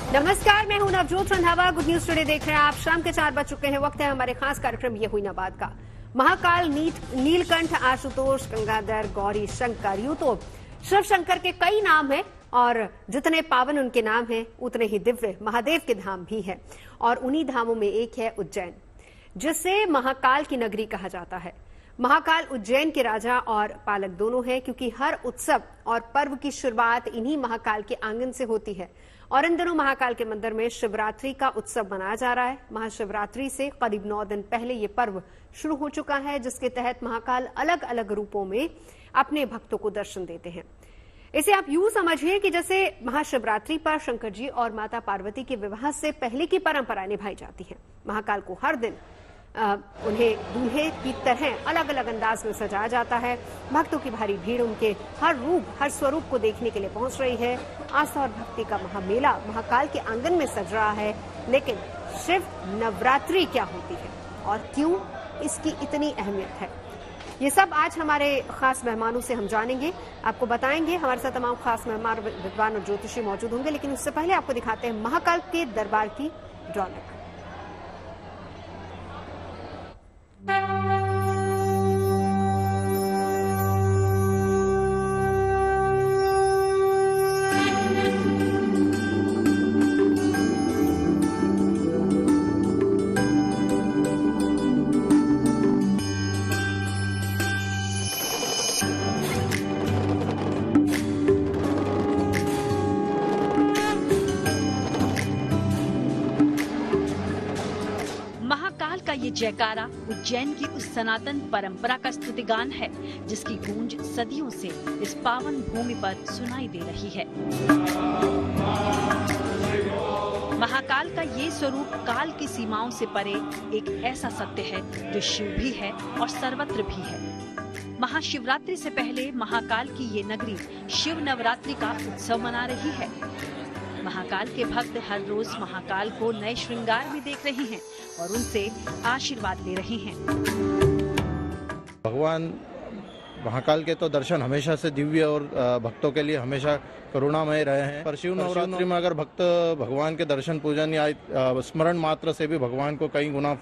नमस्कार, मैं हूं Navjot Randhawa. Good news today देख रहे हैं आप। शाम के 4 बज चुके हैं। वक्त है हमारे खास कार्यक्रम ये हुई ना बात का। महाकाल, नीलकंठ, आशुतोष, गंगाधर, गौरी शंकर, यूं तो शिव शंकर के कई नाम हैं और जितने पावन उनके नाम हैं उतने ही दिव्य महादेव के धाम भी हैं। और उन्हीं धामों में एक है उज्जैन, जिसे महाकाल की नगरी कहा जाता है। महाकाल उज्जैन के राजा और पालक दोनों हैं, क्योंकि हर उत्सव और पर्व की शुरुआत इन्हीं महाकाल के आंगन से होती है। और इन दिनों महाकाल के मंदिर में शिवरात्रि का उत्सव मनाया जा रहा है। महाशिवरात्रि से करीब 9 दिन पहले ये पर्व शुरू हो चुका है, जिसके तहत महाकाल अलग अलग रूपों में अपने भक्तों को दर्शन देते हैं। इसे आप यूं समझिए कि जैसे महाशिवरात्रि पर शंकर जी और माता पार्वती के विवाह से पहले की परंपरा निभाई जाती है। महाकाल को हर दिन उन्हें दूल्हे की तरह अलग अलग अंदाज में सजाया जाता है। भक्तों की भारी भीड़ उनके हर रूप, हर स्वरूप को देखने के लिए पहुंच रही है। आस्था और भक्ति का महामेला महाकाल के आंगन में सज रहा है। लेकिन शिव नवरात्रि क्या होती है और क्यों इसकी इतनी अहमियत है, ये सब आज हमारे खास मेहमानों से हम जानेंगे, आपको बताएंगे। हमारे साथ तमाम खास मेहमान, विद्वान और ज्योतिषी मौजूद होंगे। लेकिन उससे पहले आपको दिखाते हैं महाकाल के दरबार की रौनक। ये जयकारा उज्जैन की उस सनातन परंपरा का स्तुतिगान है, जिसकी गूंज सदियों से इस पावन भूमि पर सुनाई दे रही है। महाकाल का ये स्वरूप काल की सीमाओं से परे एक ऐसा सत्य है जो शिव भी है और सर्वत्र भी है। महाशिवरात्रि से पहले महाकाल की ये नगरी शिव नवरात्रि का उत्सव मना रही है। महाकाल के भक्त हर रोज महाकाल को नए श्रृंगार में देख रहे हैं और उनसे आशीर्वाद ले रहे हैं। भगवान महाकाल के तो दर्शन हमेशा से दिव्य और भक्तों के लिए हमेशा करुणामय रहे हैं। पर शिव नवरात्रि में अगर भक्त भगवान के दर्शन पूजन या स्मरण मात्र से भी भगवान को कई गुना,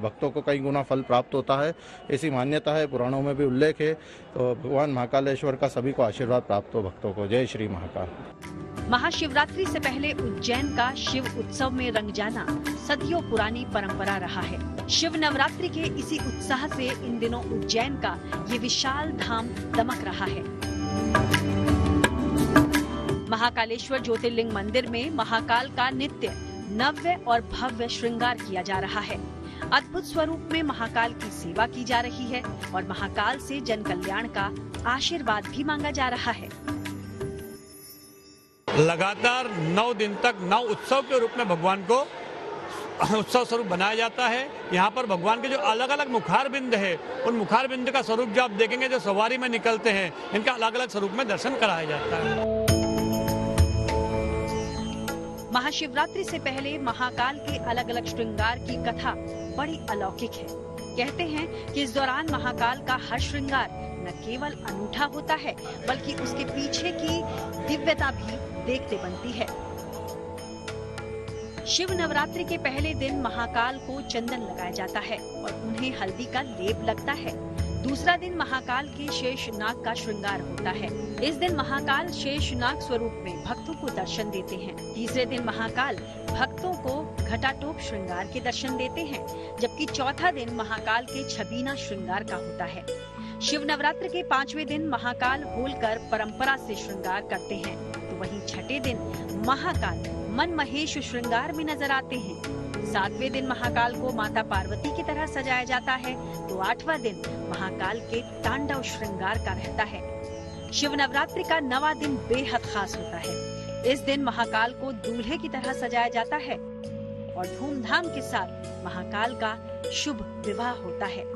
भक्तों को कई गुना फल प्राप्त होता है, ऐसी मान्यता है। पुराणों में भी उल्लेख है। तो भगवान महाकालेश्वर का सभी को आशीर्वाद प्राप्त हो भक्तों को। जय श्री महाकाल। महाशिवरात्रि से पहले उज्जैन का शिव उत्सव में रंग जाना सदियों पुरानी परंपरा रहा है। शिव नवरात्रि के इसी उत्साह से इन दिनों उज्जैन का ये विशाल धाम दमक रहा है। महाकालेश्वर ज्योतिर्लिंग मंदिर में महाकाल का नित्य नव्य और भव्य श्रृंगार किया जा रहा है। अद्भुत स्वरूप में महाकाल की सेवा की जा रही है और महाकाल से जन कल्याण का आशीर्वाद भी मांगा जा रहा है। लगातार 9 दिन तक 9 उत्सव के रूप में भगवान को उत्सव स्वरूप बनाया जाता है। यहाँ पर भगवान के जो अलग अलग मुखार बिंद है, उन मुखार बिंद का स्वरूप जो आप देखेंगे, जो सवारी में निकलते हैं, इनका अलग अलग स्वरूप में दर्शन कराया जाता है। महाशिवरात्रि से पहले महाकाल के अलग अलग श्रृंगार की कथा बड़ी अलौकिक है। कहते हैं कि इस दौरान महाकाल का हर श्रृंगार न केवल अनूठा होता है, बल्कि उसके पीछे की दिव्यता भी देखते बनती है। शिव नवरात्रि के पहले दिन महाकाल को चंदन लगाया जाता है और उन्हें हल्दी का लेप लगता है। दूसरा दिन महाकाल के शेषनाग का श्रृंगार होता है। इस दिन महाकाल शेषनाग स्वरूप में भक्तों को दर्शन देते हैं। तीसरे दिन महाकाल भक्तों को घटाटोप श्रृंगार के दर्शन देते हैं, जबकि चौथा दिन महाकाल के छबीना श्रृंगार का होता है। शिव नवरात्र के 5वें दिन महाकाल होलकर परंपरा से श्रृंगार करते हैं, तो वहीं छठे दिन महाकाल मन महेश श्रृंगार में नजर आते हैं। 7वें दिन महाकाल को माता पार्वती की तरह सजाया जाता है, तो 8वां दिन महाकाल के तांडव श्रृंगार का रहता है। शिव नवरात्रि का 9वां दिन बेहद खास होता है। इस दिन महाकाल को दूल्हे की तरह सजाया जाता है और धूमधाम के साथ महाकाल का शुभ विवाह होता है।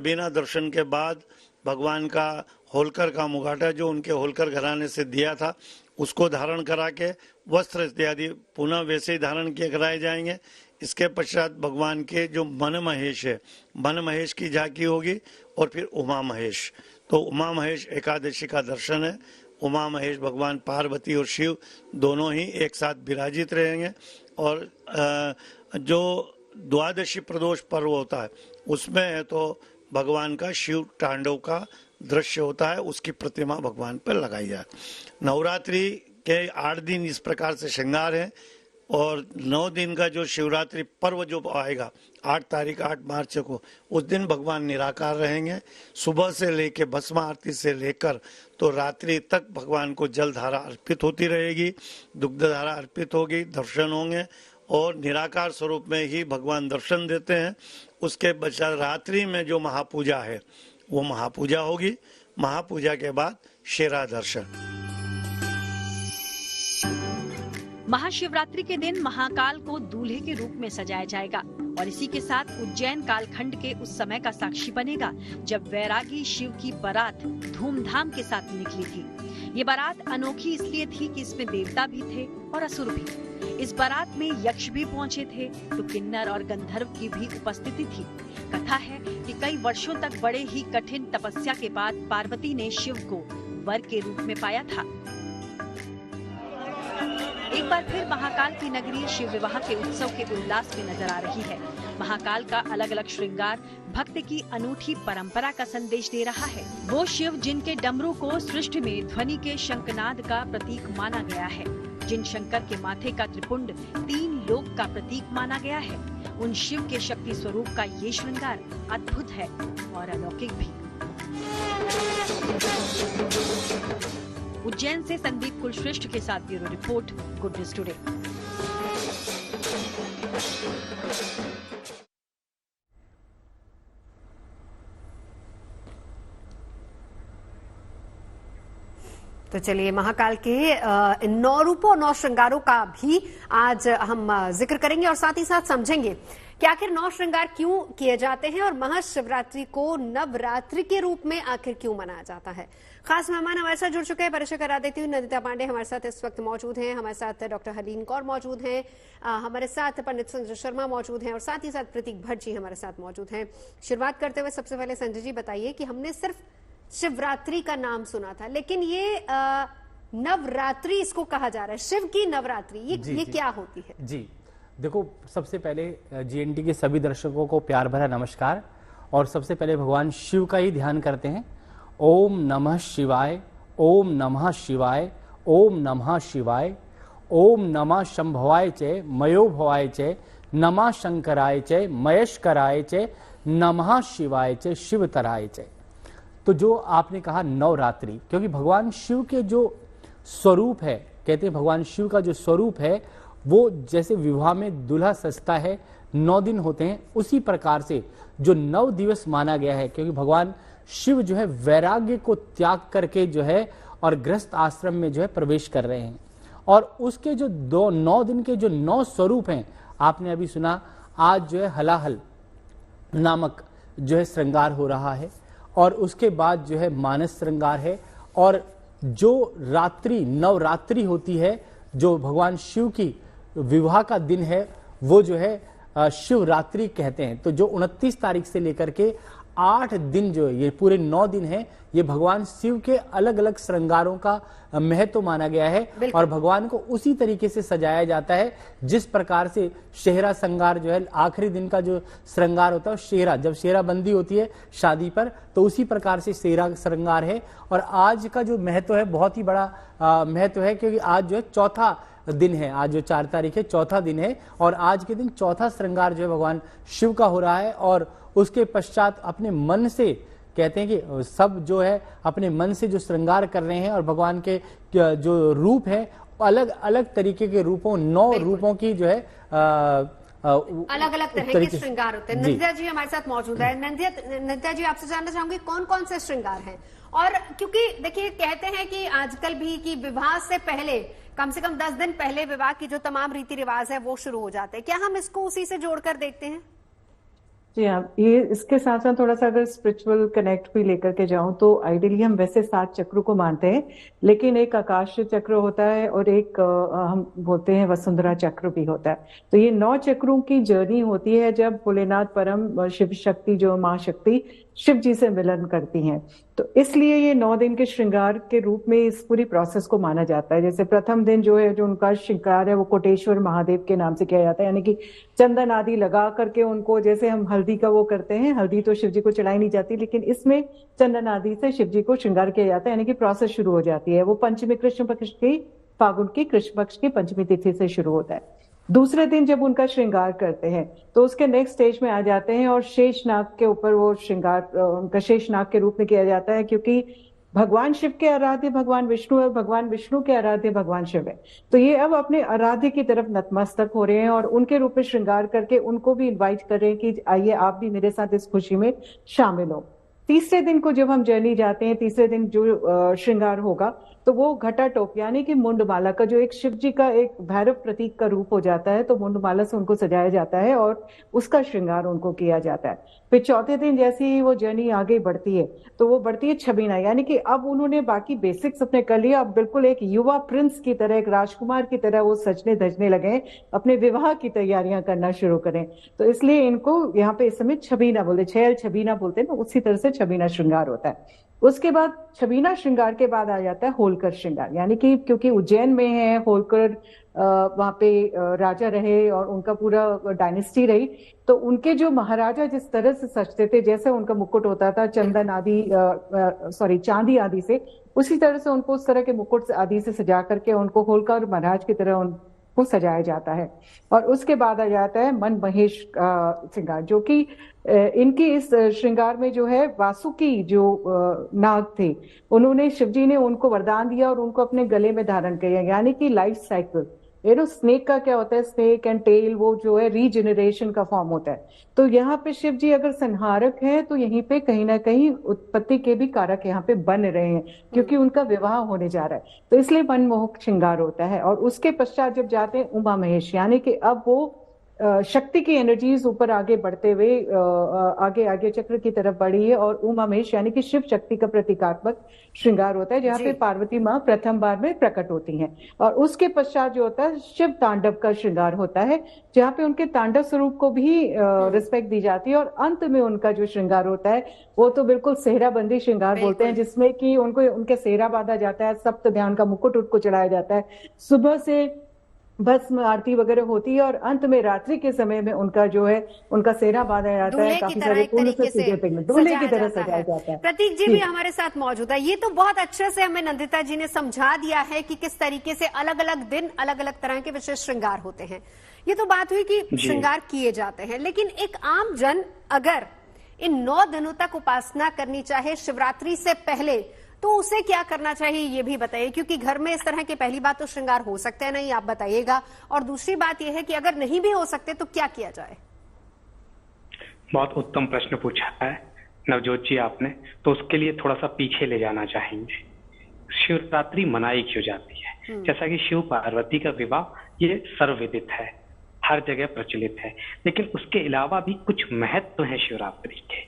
बिना दर्शन के बाद भगवान का होलकर का मुगाटा जो उनके होलकर घराने से दिया था, उसको धारण करा के वस्त्र इत्यादि पुनः वैसे ही धारण किए कराए जाएंगे। इसके पश्चात भगवान के जो मन महेश है, मन महेश की झांकी होगी और फिर उमा महेश। तो उमा महेश एकादशी का दर्शन है। उमा महेश भगवान पार्वती और शिव दोनों ही एक साथ विराजित रहेंगे। और जो द्वादशी प्रदोष पर्व होता है उसमें है तो भगवान का शिव तांडव का दृश्य होता है, उसकी प्रतिमा भगवान पर लगाई जाए। नवरात्रि के 8 दिन इस प्रकार से श्रृंगार है और 9 दिन का जो शिवरात्रि पर्व जो आएगा 8 तारीख 8 मार्च को, उस दिन भगवान निराकार रहेंगे। सुबह से लेकर भस्म आरती से लेकर तो रात्रि तक भगवान को जल धारा अर्पित होती रहेगी, दुग्ध धारा अर्पित होगी, दर्शन होंगे और निराकार स्वरूप में ही भगवान दर्शन देते हैं। उसके पश्चात रात्रि में जो महापूजा है वो महापूजा होगी। महापूजा के बाद शेरा दर्शन। महाशिवरात्रि के दिन महाकाल को दूल्हे के रूप में सजाया जाएगा और इसी के साथ उज्जैन कालखंड के उस समय का साक्षी बनेगा जब वैरागी शिव की बारात धूमधाम के साथ निकली थी। ये बारात अनोखी इसलिए थी कि इसमें देवता भी थे और असुर भी। इस बारात में यक्ष भी पहुंचे थे तो किन्नर और गंधर्व की भी उपस्थिति थी। कथा है कि कई वर्षों तक बड़े ही कठिन तपस्या के बाद पार्वती ने शिव को वर के रूप में पाया था। एक बार फिर महाकाल की नगरी शिव विवाह के उत्सव के उल्लास में नजर आ रही है। महाकाल का अलग अलग श्रृंगार भक्त की अनूठी परंपरा का संदेश दे रहा है। वो शिव जिनके डमरू को सृष्टि में ध्वनि के शंखनाद का प्रतीक माना गया है, जिन शंकर के माथे का त्रिपुंड 3 लोक का प्रतीक माना गया है, उन शिव के शक्ति स्वरूप का ये श्रृंगार अद्भुत है और अलौकिक भी। उज्जैन से संदीप कुलश्रेष्ठ के साथ bureau report, good news today. तो चलिए महाकाल के इन 9 रूपों और 9 श्रृंगारों का भी आज हम जिक्र करेंगे और साथ ही साथ समझेंगे कि आखिर 9 श्रृंगार क्यों किए जाते हैं और महाशिवरात्रि को नवरात्रि के रूप में आखिर क्यों मनाया जाता है। खास मेहमान हमारे साथ जुड़ चुके हैं। परिचय करा देती हूँ, नंदिता पांडे हमारे साथ इस वक्त मौजूद हैं, हमारे साथ डॉक्टर हलीन कौर मौजूद हैं, हमारे साथ पंडित संजय शर्मा मौजूद हैं और साथ ही साथ प्रतीक भट्ट जी हमारे साथ मौजूद हैं। शुरुआत करते हुए सबसे पहले संजय जी बताइए कि हमने सिर्फ शिवरात्रि का नाम सुना था, लेकिन ये नवरात्रि इसको कहा जा रहा है, शिव की नवरात्रि, ये क्या होती है? जी देखो, सबसे पहले जीएनटी के सभी दर्शकों को प्यार भरा नमस्कार। और सबसे पहले भगवान शिव का ही ध्यान करते हैं। ओम नमः शिवाय, ओम नमः शिवाय, ओम नमः शिवाय, ओम नमः शंभवाय च मयो भवाय च, नमः शंकराय च महेशकराय च, नमः शिवाय च शिवतराय च। तो जो आपने कहा नवरात्रि, क्योंकि भगवान शिव के जो स्वरूप है, कहते हैं भगवान शिव का जो स्वरूप है वो जैसे विवाह में दूल्हा सजता है 9 दिन होते हैं, उसी प्रकार से जो 9 दिवस माना गया है, क्योंकि भगवान शिव जो है वैराग्य को त्याग करके जो है और गृहस्थ आश्रम में जो है प्रवेश कर रहे हैं। और उसके जो 9 दिन के जो 9 स्वरूप हैं, आपने अभी सुना, आज जो है हलाहल नामक जो है श्रृंगार हो रहा है और उसके बाद जो है मानस श्रृंगार है। और जो रात्रि नवरात्रि होती है, जो भगवान शिव की विवाह का दिन है, वो जो है शिवरात्रि कहते हैं। तो जो 29 तारीख से लेकर के 8 दिन जो ये पूरे 9 दिन है, ये भगवान शिव के अलग अलग श्रृंगारों का महत्व माना गया है और भगवान को उसी तरीके से सजाया जाता है जिस प्रकार से शेहरा श्रृंगार जो है आखिरी दिन का जो श्रृंगार होता है, शेहरा जब शेहरा बंदी होती है शादी पर, तो उसी प्रकार से शेहरा श्रृंगार है। और आज का जो महत्व है बहुत ही बड़ा महत्व है, क्योंकि आज जो है चौथा दिन है, आज जो 4 तारीख है चौथा दिन है और आज के दिन चौथा श्रृंगार जो है भगवान शिव का हो रहा है। और उसके पश्चात अपने मन से, कहते हैं कि सब जो है अपने मन से जो श्रृंगार कर रहे हैं और भगवान के जो रूप है अलग अलग तरीके के रूपों, 9 रूपों की जो है अलग अलग तरह के श्रृंगार होते हैं। नंदिता जी हमारे साथ मौजूद है। नंदिता जी, आपसे जानना चाहूंगी कौन कौन से श्रृंगार हैं? और क्योंकि देखिए कहते हैं कि आजकल भी कि विवाह से पहले कम से कम 10 दिन पहले विवाह की जो तमाम रीति रिवाज है वो शुरू हो जाते हैं, क्या हम इसको उसी से जोड़कर देखते हैं? जी हाँ, ये इसके साथ साथ थोड़ा सा अगर स्पिरिचुअल कनेक्ट भी लेकर के जाऊं तो आइडियली हम वैसे 7 चक्रों को मानते हैं, लेकिन एक आकाश चक्र होता है और एक हम बोलते हैं वसुंधरा चक्र भी होता है। तो ये 9 चक्रों की जर्नी होती है जब भोलेनाथ परम शिव शक्ति जो माँ शक्ति शिव जी से मिलन करती हैं। तो इसलिए ये 9 दिन के श्रृंगार के रूप में इस पूरी प्रोसेस को माना जाता है। जैसे प्रथम दिन जो है, जो उनका श्रृंगार है, वो कोटेश्वर महादेव के नाम से किया जाता है, यानी कि चंदन आदि लगा करके उनको, जैसे हम हल्दी का वो करते हैं, हल्दी तो शिव जी को चढ़ाई नहीं जाती, लेकिन इसमें चंदन आदि से शिव जी को श्रृंगार किया जाता है, यानी कि प्रोसेस शुरू हो जाती है। वो पंचमी कृष्ण पक्ष की, फागुन की कृष्ण पक्ष की पंचमी तिथि से शुरू होता है। दूसरे दिन जब उनका श्रृंगार करते हैं तो उसके नेक्स्ट स्टेज में आ जाते हैं, और शेषनाग के ऊपर वो श्रृंगार उनका शेषनाग के रूप में किया जाता है, क्योंकि भगवान शिव के आराध्य भगवान विष्णु है, भगवान विष्णु के आराध्य भगवान शिव है। तो ये अब अपने आराध्य की तरफ नतमस्तक हो रहे हैं और उनके रूप में श्रृंगार करके उनको भी इन्वाइट कर रहे हैं कि आइए आप भी मेरे साथ इस खुशी में शामिल हो। तीसरे दिन को जब हम जर्नी जाते हैं, तीसरे दिन जो श्रृंगार होगा तो वो घटा टोप यानी कि मुंडमाला का, जो एक शिव जी का एक भैरव प्रतीक का रूप हो जाता है, तो मुंडमाला से उनको सजाया जाता है और उसका श्रृंगार उनको किया जाता है। फिर चौथे दिन जैसे ही वो जर्नी आगे बढ़ती है तो वो बढ़ती है छबीना, यानी कि अब उन्होंने बाकी बेसिक्स अपने कर लिया, अब बिल्कुल एक युवा प्रिंस की तरह, एक राजकुमार की तरह वो सजने धजने लगे, अपने विवाह की तैयारियां करना शुरू करें। तो इसलिए इनको यहाँ पे इस समय छबीना बोलते, छैल छबीना बोलते हैं ना, उसी तरह से छबीना श्रृंगार होता है। उसके बाद छबीना श्रृंगार के बाद आ जाता है होलकर श्रृंगार, यानी कि क्योंकि उज्जैन में है होलकर, वहां पे राजा रहे और उनका पूरा डायनेस्टी रही, तो उनके जो महाराजा जिस तरह से सजते थे, जैसे उनका मुकुट होता था चंदन आदि चांदी आदि से, उसी तरह से उनको उस तरह के मुकुट आदि से सजा करके उनको होलकर महाराज की तरह उनको सजाया जाता है। और उसके बाद आ जाता है मन महेश श्रृंगार, जो कि इनकी इस श्रृंगार में जो है वासुकी जो नाग थे, उन्होंने शिवजी ने उनको वरदान दिया और उनको अपने गले में धारण किया, यानी कि लाइफ साइकिल। स्नेक का क्या होता है, स्नेक एंड टेल, वो जो है रीजनरेशन का फॉर्म होता है। तो यहाँ पे शिव जी अगर संहारक है तो यहीं पे कहीं ना कहीं उत्पत्ति के भी कारक यहाँ पे बन रहे हैं, क्योंकि उनका विवाह होने जा रहा है, तो इसलिए मनमोहक श्रृंगार होता है। और उसके पश्चात जब जाते हैं उमा महेश, यानी कि अब वो शक्ति की एनर्जीज ऊपर आगे बढ़ते हुए आगे आगे चक्र की तरफ बढ़ी है, और उमा महेश यानी कि शिव शक्ति का प्रतीकात्मक श्रृंगार होता है, जहाँ पे पार्वती माँ प्रथम बार में प्रकट होती हैं। और उसके पश्चात जो होता है शिव तांडव का श्रृंगार होता है, जहाँ पे उनके तांडव स्वरूप को भी रिस्पेक्ट दी जाती है। और अंत में उनका जो श्रृंगार होता है वो तो बिल्कुल सेहराबंदी श्रृंगार बोलते हैं, जिसमें कि उनको उनके सेहरा बांधा जाता है, सप्त ध्यान का मुकुट उनको चढ़ाया जाता है, सुबह से भस्म आरती वगैरह होती है, और अंत में रात्रि के समय में उनका जो है उनका सेहरा बांधा जाता है, काफी सारे फूलों से दूल्हे की तरह सजाया जाता है। प्रतीक जी भी हमारे साथ मौजूद है। ये तो बहुत अच्छे से हमें नंदिता जी ने समझा दिया है कि किस तरीके से अलग अलग दिन अलग अलग तरह के विशेष श्रृंगार होते हैं। ये तो बात हुई कि श्रृंगार किए जाते हैं, लेकिन एक आम जन अगर इन 9 दिनों तक उपासना करनी चाहे शिवरात्रि से पहले, तो उसे क्या करना चाहिए ये भी बताइए, क्योंकि घर में इस तरह के पहली बात तो श्रृंगार हो सकते हैं नहीं, आप बताइएगा, और दूसरी बात यह है कि अगर नहीं भी हो सकते तो क्या किया जाए। बहुत उत्तम प्रश्न पूछा है नवजोत जी आपने, तो उसके लिए थोड़ा सा पीछे ले जाना चाहेंगे। शिवरात्रि मनाई क्यों जाती है? जैसा कि शिव पार्वती का विवाह ये सर्वविदित है, हर जगह प्रचलित है, लेकिन उसके अलावा भी कुछ महत्व है शिवरात्रि के,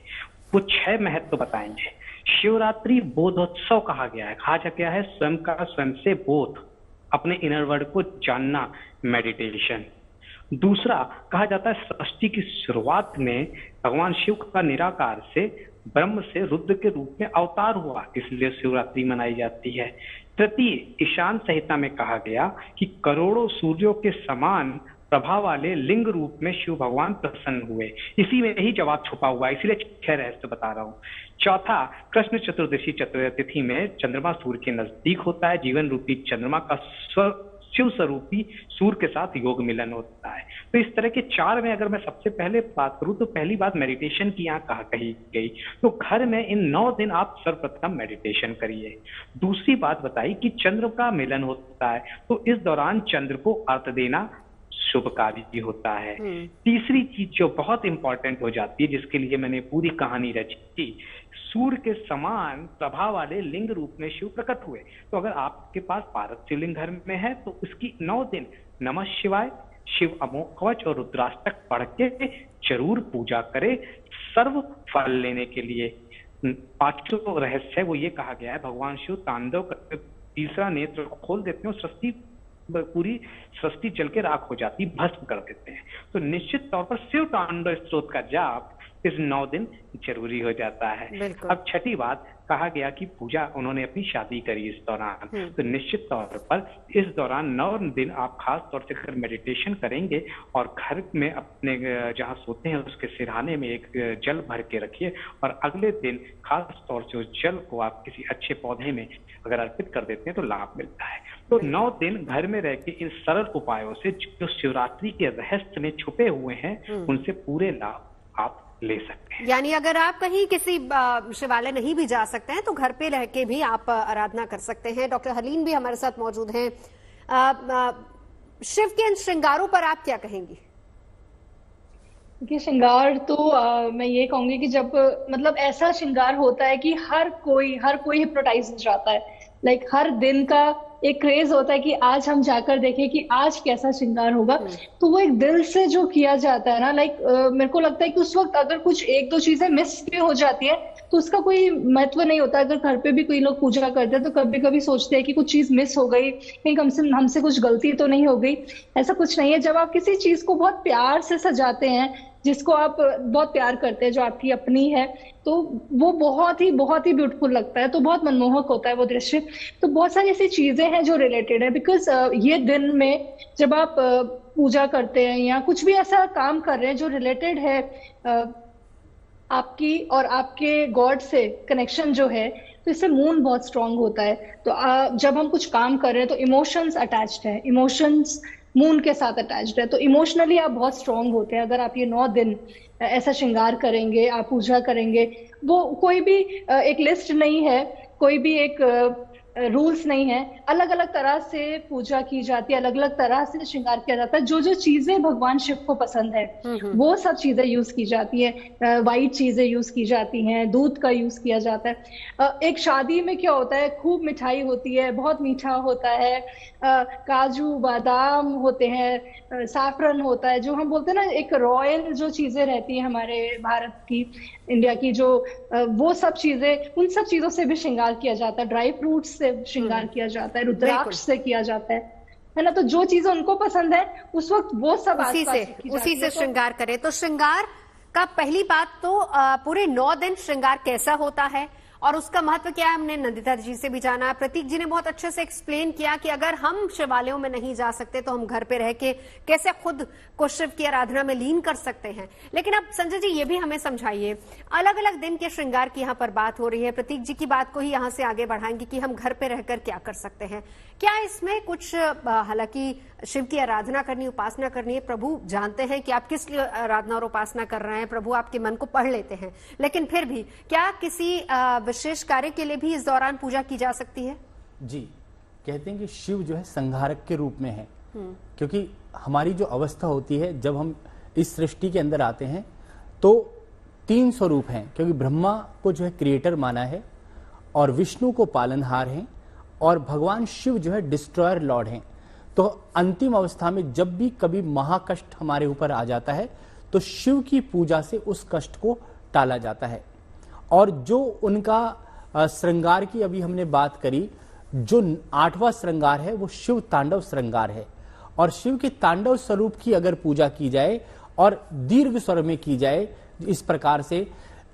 वो 6 महत्व बताएंगे। शिवरात्रि बोधोत्सव कहा गया है, कहा गया है स्वयं का स्वयं से बोध, अपने इनर वर्ड को जानना, मेडिटेशन। दूसरा कहा जाता है सृष्टि की शुरुआत में भगवान शिव का निराकार से ब्रह्म से रुद्र के रूप में अवतार हुआ, इसलिए शिवरात्रि मनाई जाती है। तृतीय ईशान संहिता में कहा गया कि करोड़ों सूर्यों के समान प्रभाव वाले लिंग रूप में शिव भगवान प्रसन्न हुए, इसी में ही जवाब छुपा हुआ है, इसीलिए 6 रहस्य बता रहा हूँ। चौथा, कृष्ण चतुर्दशी तिथि में चंद्रमा सूर्य के नजदीक होता है, जीवन रूपी चंद्रमा का शिव स्वरूपी सूर्य के साथ योग मिलन होता है। तो इस तरह के 4 में अगर मैं सबसे पहले बात करूं तो पहली बात मेडिटेशन की यहाँ कही गई, तो घर में इन 9 दिन आप सर्वप्रथम मेडिटेशन करिए। दूसरी बात बताई कि चंद्र का मिलन होता है, तो इस दौरान चंद्र को अर्घ देना शुभकारी होता है। तीसरी चीज जो बहुत इंपॉर्टेंट हो जाती है, जिसके लिए मैंने पूरी कहानी रची, सूर्य के समान प्रभाव वाले लिंग रूप में शिव प्रकट हुए, तो अगर आपके पास पारस शिवलिंग घर में है तो उसकी 9 दिन नमः शिवाय, शिव अमोघ कवच और रुद्राष्टक पढ़ के जरूर पूजा करे सर्व फल लेने के लिए। 5वां रहस्य वो ये कहा गया है, भगवान शिव तांडव करके तीसरा नेत्र खोल देते हैं, सृष्टि पूरी सृष्टि जल के राख हो जाती, भस्म कर देते हैं। तो निश्चित तौर पर शिव तांडव स्त्रोत का जाप इस 9 दिन जरूरी हो जाता है। अब छठी बात, कहा गया कि पूजा उन्होंने अपनी शादी करी इस दौरान, तो निश्चित तौर पर इस दौरान 9 दिन आप खास तौर से अगर मेडिटेशन करेंगे और घर में अपने जहाँ सोते हैं उसके सिरहाने में एक जल भर के रखिए और अगले दिन खास तौर से उस जल को आप किसी अच्छे पौधे में अगर अर्पित कर देते हैं तो लाभ मिलता है। तो 9 दिन घर में रह के इन सरल उपायों से जो शिवरात्रि के रहस्य में छुपे हुए हैं उनसे पूरे लाभ आप ले सकते हैं। यानी अगर आप कहीं किसी शिवालय नहीं भी जा सकते हैं तो घर पे रह के भी आप आराधना कर सकते हैं। डॉक्टर हलीन भी हमारे साथ मौजूद हैं। शिव के इन श्रृंगारों पर आप क्या कहेंगी? देखिए, श्रृंगार तो मैं ये कहूंगी कि जब मतलब ऐसा श्रृंगार होता है कि हर कोई हिप्नोटाइज हो जाता है। लाइक हर दिन का एक क्रेज होता है कि आज हम जाकर देखें कि आज कैसा श्रृंगार होगा। तो वो एक दिल से जो किया जाता है ना, लाइक मेरे को लगता है कि उस वक्त अगर कुछ 1-2 चीजें मिस भी हो जाती है तो उसका कोई महत्व नहीं होता। अगर घर पे भी कोई लोग पूजा करते हैं तो कभी कभी सोचते हैं कि कुछ चीज मिस हो गई, कहीं हमसे कुछ गलती तो नहीं हो गई। ऐसा कुछ नहीं है। जब आप किसी चीज को बहुत प्यार से सजाते हैं, जिसको आप बहुत प्यार करते हैं, जो आपकी अपनी है, तो वो बहुत ही ब्यूटीफुल लगता है। तो बहुत मनमोहक होता है वो दृश्य। तो बहुत सारी ऐसी चीजें हैं जो रिलेटेड है, बिकॉज ये दिन में जब आप पूजा करते हैं या कुछ भी ऐसा काम कर रहे हैं जो रिलेटेड है आपकी और आपके गॉड से कनेक्शन जो है, तो इससे मून बहुत स्ट्रांग होता है। तो जब हम कुछ काम कर रहे हैं तो इमोशंस अटैच्ड है, इमोशंस मून के साथ अटैच्ड है, तो इमोशनली आप बहुत स्ट्रांग होते हैं। अगर आप ये 9 दिन ऐसा श्रृंगार करेंगे, आप पूजा करेंगे, वो कोई भी एक लिस्ट नहीं है, कोई भी एक रूल्स नहीं है। अलग अलग तरह से पूजा की जाती है, अलग अलग तरह से श्रृंगार किया जाता है। जो चीजें भगवान शिव को पसंद है वो सब चीजें यूज की जाती है। वाइट चीजें यूज की जाती हैं, दूध का यूज किया जाता है। एक शादी में क्या होता है, खूब मिठाई होती है, बहुत मीठा होता है, काजू बादाम होते हैं, सैफरन होता है, जो हम बोलते हैं ना एक रॉयल जो चीजें रहती है हमारे भारत की, इंडिया की, जो वो सब चीजें, उन सब चीजों से भी श्रृंगार किया जाता है। ड्राई फ्रूट्स से श्रृंगार किया जाता है, रुद्राक्ष से किया जाता है ना। तो जो चीजें उनको पसंद है उस वक्त वो सब उसी से श्रृंगार करें। तो श्रृंगार का पहली बात तो पूरे 9 दिन श्रृंगार कैसा होता है और उसका महत्व क्या है, हमने नंदिता जी से भी जाना। प्रतीक जी ने बहुत अच्छे से एक्सप्लेन किया कि अगर हम शिवालयों में नहीं जा सकते तो हम घर पे रह के कैसे खुद को शिव की आराधना में लीन कर सकते हैं। लेकिन अब संजय जी ये भी हमें समझाइए, अलग अलग दिन के श्रृंगार की यहाँ पर बात हो रही है, प्रतीक जी की बात को ही यहाँ से आगे बढ़ाएंगे कि हम घर पे रहकर क्या कर सकते हैं। क्या इसमें कुछ, हालांकि शिव की आराधना करनी, उपासना करनी है, प्रभु जानते हैं कि आप किस लिए आराधना और उपासना कर रहे हैं, प्रभु आपके मन को पढ़ लेते हैं, लेकिन फिर भी क्या किसी विशेष कार्य के लिए भी इस दौरान पूजा की जा सकती है? जी, कहते हैं कि शिव जो है संहारक के रूप में है, क्योंकि हमारी जो अवस्था होती है जब हम इस सृष्टि के अंदर आते हैं तो 3 स्वरूप हैं, क्योंकि ब्रह्मा को जो है क्रिएटर माना है और विष्णु को पालनहार है और भगवान शिव जो है डिस्ट्रॉयर लॉर्ड हैं। तो अंतिम अवस्था में जब भी कभी महाकष्ट हमारे ऊपर आ जाता है तो शिव की पूजा से उस कष्ट को टाला जाता है। और जो उनका श्रृंगार की अभी हमने बात करी, जो 8वां श्रृंगार है वो शिव तांडव श्रृंगार है। और शिव के तांडव स्वरूप की अगर पूजा की जाए और दीर्घ स्वर में की जाए इस प्रकार से,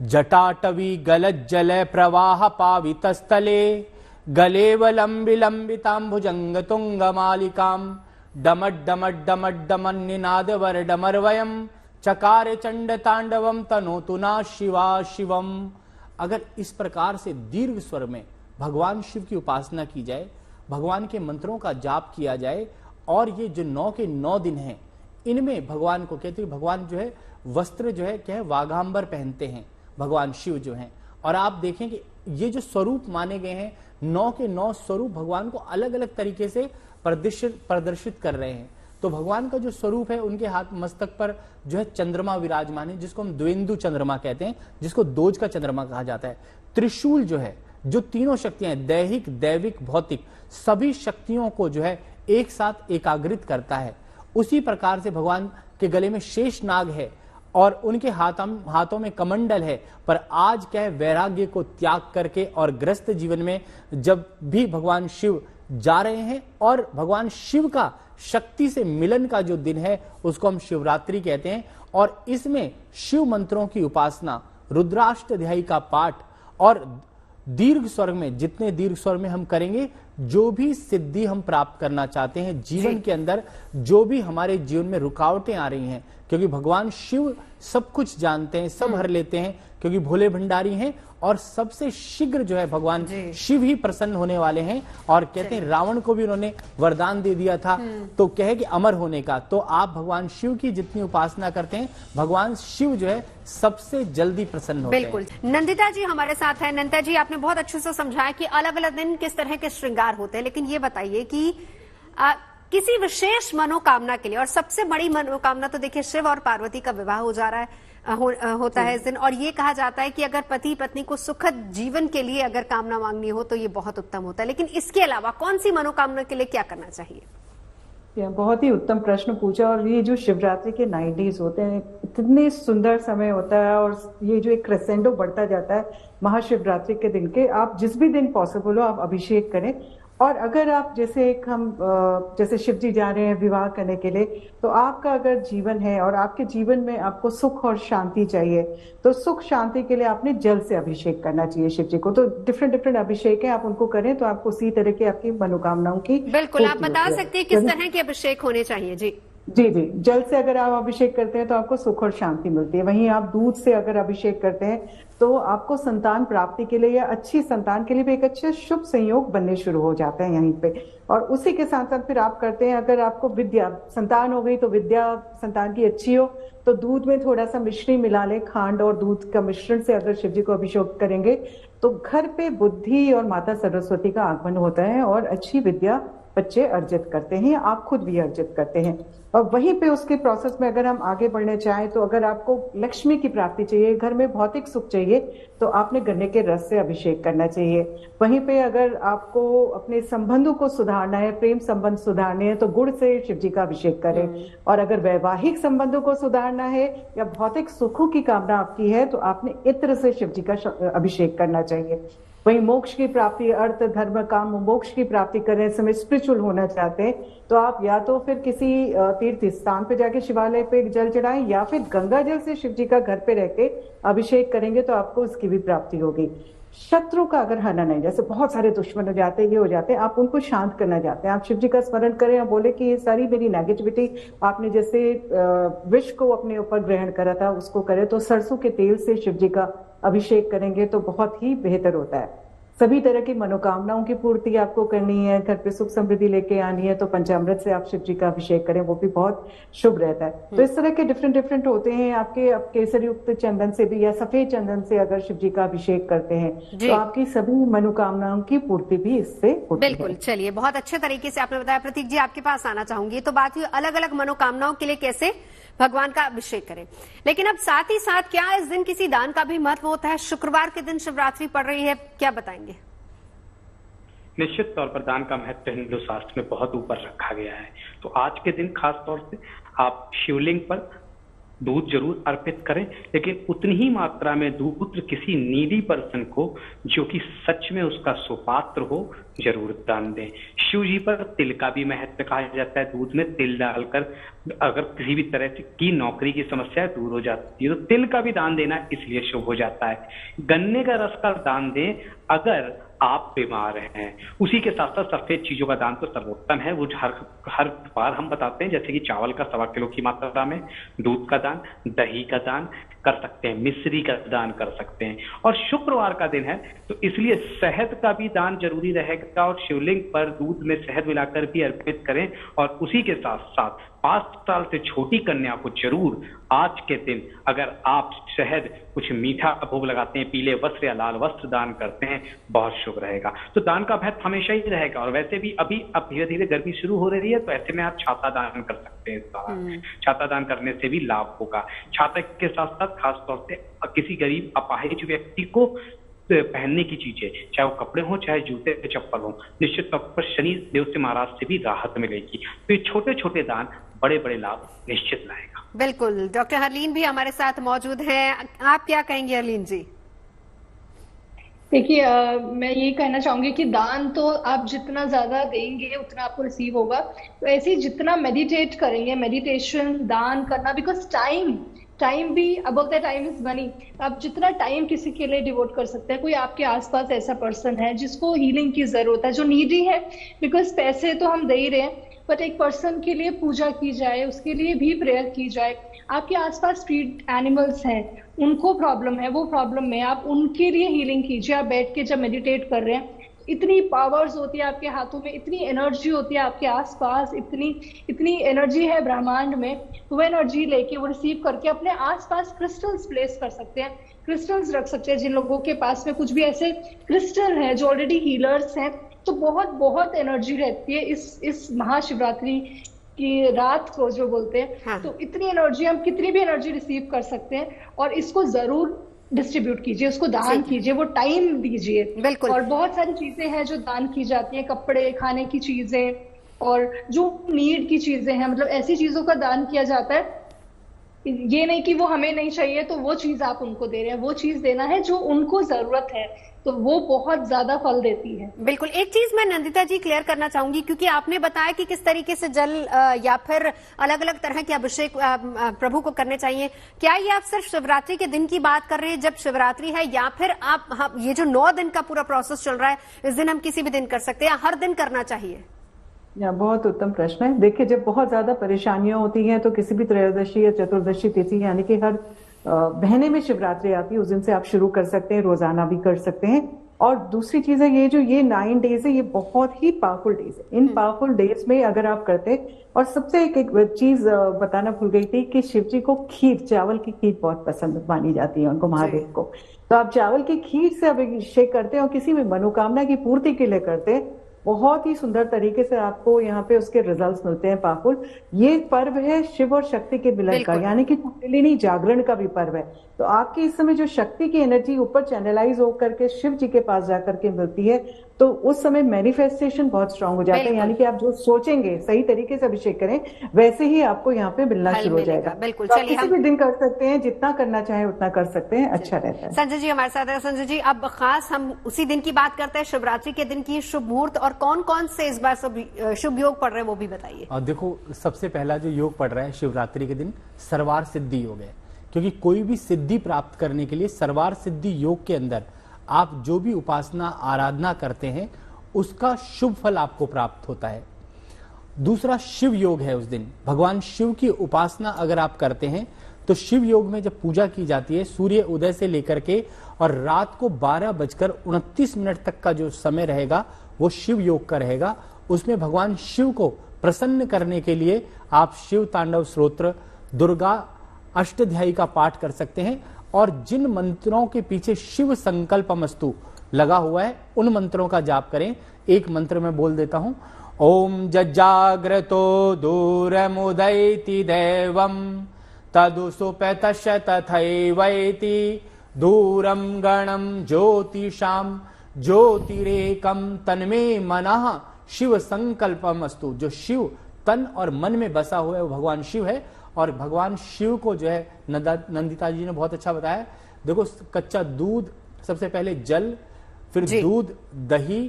जटाटवी गलत जल प्रवाह पावित स्थले गलेवलम विलंबिताम भुजंग तुंग मालिकाम डमट डमट डमट डमन निनाद वर डमरवयम चकार चंड तांडवम तनोतुना शिवा शिवम। अगर इस प्रकार से दीर्घ स्वर में भगवान शिव की उपासना की जाए, भगवान के मंत्रों का जाप किया जाए, और ये जो 9 के 9 दिन हैं इनमें भगवान को कहते हैं, भगवान जो है वस्त्र जो है क्या है, वाघांबर पहनते हैं भगवान शिव जो हैं। और आप देखें कि ये जो स्वरूप माने गए हैं, 9 के 9 स्वरूप भगवान को अलग अलग तरीके से प्रदर्शित कर रहे हैं। तो भगवान का जो स्वरूप है, उनके हाथ मस्तक पर जो है चंद्रमा विराजमान है, जिसको हम द्वेंदु चंद्रमा कहते हैं, जिसको दोज का चंद्रमा कहा जाता है। त्रिशूल जो है, जो तीनों शक्तियां, दैहिक दैविक भौतिक, सभी शक्तियों को जो है एक साथ एकाग्रित करता है। उसी प्रकार से भगवान के गले में शेष नाग है और उनके हाथों में कमंडल है। पर आज क्या है, वैराग्य को त्याग करके और ग्रस्त जीवन में जब भी भगवान शिव जा रहे हैं और भगवान शिव का शक्ति से मिलन का जो दिन है उसको हम शिवरात्रि कहते हैं। और इसमें शिव मंत्रों की उपासना, रुद्राष्टध्यायी का पाठ और दीर्घ स्वर में, जितने दीर्घ स्वर में हम करेंगे, जो भी सिद्धि हम प्राप्त करना चाहते हैं जीवन के अंदर, जो भी हमारे जीवन में रुकावटें आ रही हैं, क्योंकि भगवान शिव सब कुछ जानते हैं, सब हर लेते हैं, क्योंकि भोले भंडारी हैं और सबसे शीघ्र जो है भगवान शिव ही प्रसन्न होने वाले हैं। और कहते हैं रावण को भी उन्होंने वरदान दे दिया था, तो कहे कि अमर होने का। तो आप भगवान शिव की जितनी उपासना करते हैं, भगवान शिव जो है सबसे जल्दी प्रसन्न होते हैं। बिल्कुल। नंदिता जी हमारे साथ है। नंदिता जी, आपने बहुत अच्छे से समझाया कि अलग अलग दिन किस तरह के श्रृंगार होते हैं, लेकिन ये बताइए कि किसी विशेष मनोकामना के लिए, और सबसे बड़ी मनोकामना तो देखिए शिव और पार्वती का विवाह हो जा रहा है, होता है इस दिन, और ये कहा जाता है कि अगर पति पत्नी को सुखद जीवन के लिए अगर कामना मांगनी हो तो ये बहुत उत्तम होता है। लेकिन इसके अलावा कौन सी मनोकामना के लिए क्या करना चाहिए? बहुत ही उत्तम प्रश्न पूछा। और ये जो शिवरात्रि के 9 डेज होते हैं, इतने सुंदर समय होता है, और ये जो एक क्रेसेंडो बढ़ता जाता है महाशिवरात्रि के दिन के, आप जिस भी दिन पॉसिबल हो आप अभिषेक करें। और अगर आप जैसे शिव जी जा रहे हैं विवाह करने के लिए, तो आपका अगर जीवन है और आपके जीवन में आपको सुख और शांति चाहिए, तो सुख शांति के लिए आपने जल से अभिषेक करना चाहिए शिव जी को। तो डिफरेंट अभिषेक है, आप उनको करें तो आपको उसी तरह की आपकी मनोकामनाओं की। बिल्कुल, आप बता सकते हैं किस तरह के अभिषेक होने चाहिए? जी जी, जल से अगर आप अभिषेक करते हैं तो आपको सुख और शांति मिलती है। वहीं आप दूध से अगर अभिषेक करते हैं तो आपको संतान प्राप्ति के लिए या अच्छी संतान के लिए भी एक अच्छे शुभ संयोग बनने शुरू हो जाते हैं यहीं पे। और उसी के साथ साथ फिर आप करते हैं, अगर आपको विद्या संतान हो गई तो विद्या संतान की अच्छी हो तो दूध में थोड़ा सा मिश्री मिला लें, खांड और दूध का मिश्रण से अगर शिव जी को अभिषेक करेंगे तो घर पे बुद्धि और माता सरस्वती का आगमन होता है और अच्छी विद्या बच्चे अर्जित करते हैं, आप खुद भी अर्जित करते हैं। और वहीं पे उसके प्रोसेस में अगर हम आगे बढ़ने चाहें तो अगर आपको लक्ष्मी की प्राप्ति चाहिए, घर में भौतिक सुख चाहिए, तो आपने गन्ने के रस से अभिषेक करना चाहिए। वहीं पे अगर आपको अपने संबंधों को सुधारना है, प्रेम संबंध सुधारने हैं, तो गुड़ से शिव जी का अभिषेक करें। और अगर वैवाहिक संबंधों को सुधारना है या भौतिक सुखों की कामना आपकी है तो आपने इत्र से शिव जी का अभिषेक करना चाहिए। वहीं मोक्ष की प्राप्ति, अर्थ धर्म काम मोक्ष की प्राप्ति करने समय स्पिरिचुअल होना चाहते हैं तो आप या तो फिर किसी तीर्थ स्थान पे जाके शिवालय पे जल चढ़ाएं या फिर गंगा जल से शिव जी का घर पे रह के अभिषेक करेंगे तो आपको उसकी भी प्राप्ति होगी। शत्रु का अगर हनन नहीं, जैसे बहुत सारे दुश्मन हो जाते हैं, ये हो जाते हैं, आप उनको शांत करना चाहते हैं, आप शिव जी का स्मरण करें और बोले कि ये सारी मेरी नेगेटिविटी, आपने जैसे विष को अपने ऊपर ग्रहण करा था उसको करें, तो सरसों के तेल से शिव जी का अभिषेक करेंगे तो बहुत ही बेहतर होता है। सभी तरह की मनोकामनाओं की पूर्ति आपको करनी है, घर पे सुख समृद्धि लेके आनी है तो पंचामृत से आप शिव जी का अभिषेक करें, वो भी बहुत शुभ रहता है। तो इस तरह के डिफरेंट होते हैं। आपके केसर युक्त चंदन से भी या सफेद चंदन से अगर शिव जी का अभिषेक करते हैं तो आपकी सभी मनोकामनाओं की पूर्ति भी इससे होती है। बिल्कुल, चलिए बहुत अच्छे तरीके से आपने बताया। प्रतीक जी, आपके पास आना चाहूंगी। तो बात हुई अलग अलग मनोकामनाओं के लिए कैसे भगवान का अभिषेक करें, लेकिन अब साथ ही साथ क्या इस दिन किसी दान का भी महत्व होता है? शुक्रवार के दिन शिवरात्रि पड़ रही है, क्या बताएंगे? निश्चित तौर पर दान का महत्व हिंदू शास्त्र में बहुत ऊपर रखा गया है। तो आज के दिन खास तौर से आप शिवलिंग पर दूध जरूर अर्पित करें, लेकिन उतनी ही मात्रा में दूध किसी नीडी पर्सन को जो कि सच में उसका सुपात्र हो जरूर दान दें। शिव जी पर तिल का भी महत्व कहा जाता है। दूध में तिल डालकर अगर किसी भी तरह की नौकरी की समस्या दूर हो जाती है तो तिल का भी दान देना इसलिए शुभ हो जाता है। गन्ने का रस का दान दें अगर आप बीमार हैं। उसी के साथ साथ सफेद चीजों का दान तो सर्वोत्तम है, वो हर बार हम बताते हैं, जैसे कि चावल का 1.25 किलो की मात्रा में, दूध का दान, दही का दान कर सकते हैं, मिश्री का दान कर सकते हैं। और शुक्रवार का दिन है तो इसलिए शहद का भी दान जरूरी रहेगा और शिवलिंग पर दूध में शहद मिलाकर भी अर्पित करें। और उसी के साथ साथ 5 साल से छोटी कन्या को जरूर आज के दिन अगर आप शहद कुछ मीठा भोग लगाते हैं, पीले वस्त्र या लाल वस्त्र दान करते हैं, बहुत शुभ रहेगा। तो दान का महत्व हमेशा ही रहेगा। और वैसे भी अभी अब धीरे धीरे गर्मी शुरू हो रही है तो ऐसे में आप छाता दान कर सकते हैं। छाता दान करने से भी लाभ होगा। छाता के साथ साथ खास तौर से किसी गरीब अपाहिज व्यक्ति को पहनने की चीजें, चाहे वो कपड़े हों चाहे जूते चप्पल हों, निश्चित तौर पर शनि देव से महाराज से भी राहत मिलेगी। तो ये छोटे छोटे दान बड़े बड़े लाभ निश्चित लाएगा। बिल्कुल। डॉक्टर हरलीन भी हमारे साथ मौजूद हैं, आप क्या कहेंगे हरलीन जी? देखिए मैं ये कहना चाहूंगी कि दान तो आप जितना ज्यादा देंगे उतना आपको रिसीव होगा। तो ऐसे ही जितना मेडिटेट करेंगे, मेडिटेशन, दान करना, बिकॉज टाइम भी, अब बोलते हैं टाइम इज मनी। आप जितना टाइम किसी के लिए डिवोट कर सकते हैं, कोई आपके आसपास ऐसा पर्सन है जिसको हीलिंग की जरूरत है, जो नीडी है, बिकॉज पैसे तो हम दे ही रहे हैं, बट एक पर्सन के लिए पूजा की जाए, उसके लिए भी प्रेयर की जाए। आपके आसपास स्ट्रीट एनिमल्स हैं, उनको प्रॉब्लम है, वो प्रॉब्लम में आप उनके लिए हीलिंग कीजिए। आप बैठ के जब मेडिटेट कर रहे हैं, इतनी पावर्स होती है आपके हाथों में, इतनी एनर्जी होती है आपके आसपास, इतनी एनर्जी है ब्रह्मांड में। तो वो एनर्जी लेके, वो रिसीव करके अपने आसपास क्रिस्टल्स प्लेस कर सकते हैं, क्रिस्टल्स रख सकते हैं। जिन लोगों के पास में कुछ भी ऐसे क्रिस्टल है जो ऑलरेडी हीलर्स हैं, तो बहुत बहुत एनर्जी रहती है इस महाशिवरात्रि की रात को जो बोलते हैं। हाँ। तो इतनी एनर्जी, हम कितनी भी एनर्जी रिसीव कर सकते हैं, और इसको जरूर डिस्ट्रीब्यूट कीजिए, उसको दान कीजिए, वो टाइम दीजिए। बिल्कुल। और बहुत सारी चीजें हैं जो दान की जाती हैं, कपड़े, खाने की चीजें, और जो नीड की चीजें हैं, मतलब ऐसी चीजों का दान किया जाता है। ये नहीं कि वो हमें नहीं चाहिए तो वो चीज आप उनको दे रहे हैं, वो चीज देना है जो उनको जरूरत है, तो वो बहुत ज्यादा फल देती है। बिल्कुल। एक चीज मैं नंदिता जी क्लियर करना चाहूंगी, क्योंकि आपने बताया कि किस तरीके से जल या फिर अलग अलग तरह के अभिषेक प्रभु को करने चाहिए। क्या ये आप सिर्फ शिवरात्रि के दिन की बात कर रहे हैं जब शिवरात्रि है, या फिर आप ये जो 9 दिन का पूरा प्रोसेस चल रहा है, इस दिन हम किसी भी दिन कर सकते हैं या हर दिन करना चाहिए? बहुत उत्तम प्रश्न है। देखिए, जब बहुत ज्यादा परेशानियां होती हैं तो किसी भी त्रयोदशी या चतुर्दशी तिथि, यानी कि हर महीने में शिवरात्रि आती है, उस दिन से आप शुरू कर सकते हैं, रोजाना भी कर सकते हैं। और दूसरी चीज है, ये 9 डेज है, ये बहुत ही पावरफुल डेज है। इन पावरफुल डेज में अगर आप करते, और सबसे एक चीज बताना भूल गई थी कि शिव जी को खीर, चावल की खीर बहुत पसंद मानी जाती है उनको, महादेव को। तो आप चावल की खीर से अभिषेक करते हैं और किसी भी मनोकामना की पूर्ति के लिए करते हैं, बहुत ही सुंदर तरीके से आपको यहाँ पे उसके रिजल्ट्स मिलते हैं, पावरफुल। ये पर्व है शिव और शक्ति के मिलन का, यानी कि कुंडलिनी जागरण का भी पर्व है। तो आपकी इस समय जो शक्ति की एनर्जी ऊपर चैनलाइज होकर के शिव जी के पास जाकर के मिलती है, तो उस समय मैनिफेस्टेशन बहुत स्ट्रांग हो जाता है। यानी कि आप जो सोचेंगे, सही तरीके से अभिषेक करें, वैसे ही आपको यहाँ पे मिलना शुरू हो जाएगा। बिल्कुल। तो किसी भी दिन कर सकते हैं, जितना करना चाहे उतना कर सकते हैं, अच्छा रहता है। संजय जी हमारे साथ है। संजय जी, अब खास हम उसी दिन की बात करते हैं, शिवरात्रि के दिन की शुभ मुहूर्त, और कौन कौन से इस बार शुभ योग पड़ रहे हैं वो भी बताइए। और देखो, सबसे पहला जो योग पड़ रहा है शिवरात्रि के दिन, सर्वार सिद्धि योग है। क्योंकि कोई भी सिद्धि प्राप्त करने के लिए सर्वार सिद्धि योग के अंदर आप जो भी उपासना आराधना करते हैं उसका शुभ फल आपको प्राप्त होता है। दूसरा शिव योग है। उस दिन भगवान शिव की उपासना अगर आप करते हैं तो शिव योग में जब पूजा की जाती है, सूर्य उदय से लेकर के और रात को 12:29 तक का जो समय रहेगा वो शिव योग का रहेगा। उसमें भगवान शिव को प्रसन्न करने के लिए आप शिव तांडव स्तोत्र, दुर्गा अष्टध्यायी का पाठ कर सकते हैं। और जिन मंत्रों के पीछे शिव संकल्पमस्तु लगा हुआ है उन मंत्रों का जाप करें। एक मंत्र मैं बोल देता हूं, ओम जज्जाग्रतो दूरमुदैति देवम तदुसुपेतस्य तथैवैति दूरम गणम ज्योतिषाम ज्योतिरेकम तन्मे मनः शिव संकल्पमस्तु। जो शिव तन और मन में बसा हुआ है वो भगवान शिव है। और भगवान शिव को जो है नंदिता जी ने बहुत अच्छा बताया। देखो, कच्चा दूध, सबसे पहले जल, फिर दूध, दही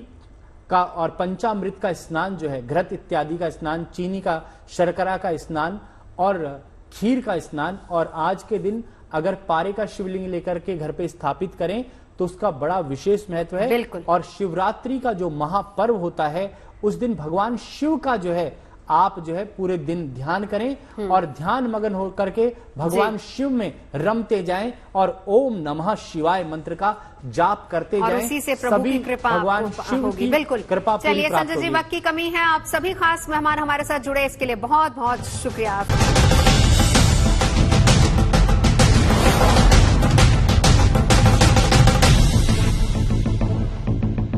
का और पंचामृत का स्नान जो है, घृत इत्यादि का स्नान, चीनी का, शर्करा का स्नान और खीर का स्नान। और आज के दिन अगर पारे का शिवलिंग लेकर के घर पे स्थापित करें तो उसका बड़ा विशेष महत्व है। और शिवरात्रि का जो महापर्व होता है उस दिन भगवान शिव का जो है आप जो है पूरे दिन ध्यान करें और ध्यान मगन होकर के भगवान शिव में रमते जाएं और ओम नमः शिवाय मंत्र का जाप करते जाएं। और उसी से प्रभु की कृपा भगवान शिव की बिल्कुल कृपा। चलिए संजय जी, वक्त की कमी है, आप सभी खास मेहमान हमारे साथ जुड़े, इसके लिए बहुत बहुत शुक्रिया।